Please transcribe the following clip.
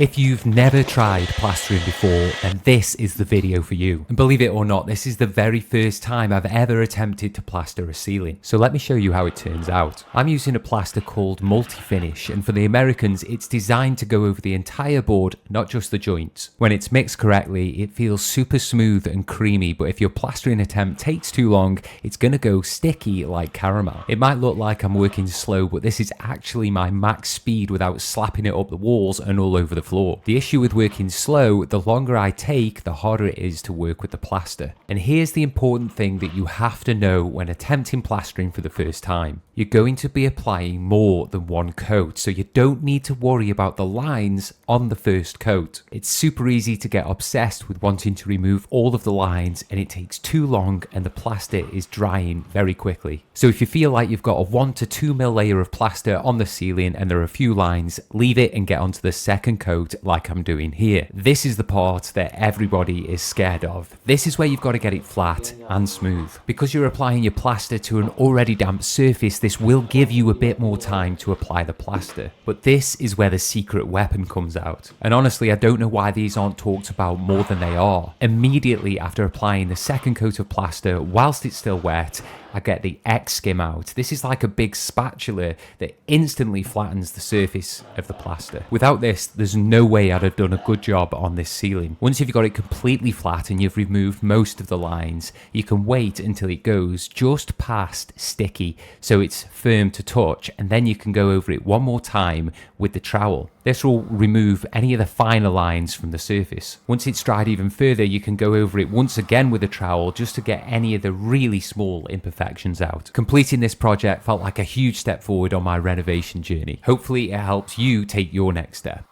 If you've never tried plastering before, then this is the video for you. And believe it or not, this is the very first time I've ever attempted to plaster a ceiling. So let me show you how it turns out. I'm using a plaster called multi-finish, and for the Americans, it's designed to go over the entire board, not just the joints. When it's mixed correctly, it feels super smooth and creamy, but if your plastering attempt takes too long, it's gonna go sticky like caramel. It might look like I'm working slow, but this is actually my max speed without slapping it up the walls and all over the floor. The issue with working slow, the longer I take, the harder it is to work with the plaster. And here's the important thing that you have to know when attempting plastering for the first time. You're going to be applying more than one coat, so you don't need to worry about the lines on the first coat. It's super easy to get obsessed with wanting to remove all of the lines, and it takes too long and the plaster is drying very quickly. So if you feel like you've got a 1 to 2 mil layer of plaster on the ceiling and there are a few lines, leave it and get onto the second coat like I'm doing here. This is the part that everybody is scared of. This is where you've got to get it flat and smooth. Because you're applying your plaster to an already damp surface, this will give you a bit more time to apply the plaster. But this is where the secret weapon comes out. And honestly, I don't know why these aren't talked about more than they are. Immediately after applying the second coat of plaster, whilst it's still wet, I get the X-skim out. This is like a big spatula that instantly flattens the surface of the plaster. Without this, there's no way I'd have done a good job on this ceiling. Once you've got it completely flat and you've removed most of the lines, you can wait until it goes just past sticky, so it's firm to touch, and then you can go over it one more time with the trowel. This will remove any of the finer lines from the surface. Once it's dried even further, you can go over it once again with a trowel just to get any of the really small imperfections out. Completing this project felt like a huge step forward on my renovation journey. Hopefully it helps you take your next step.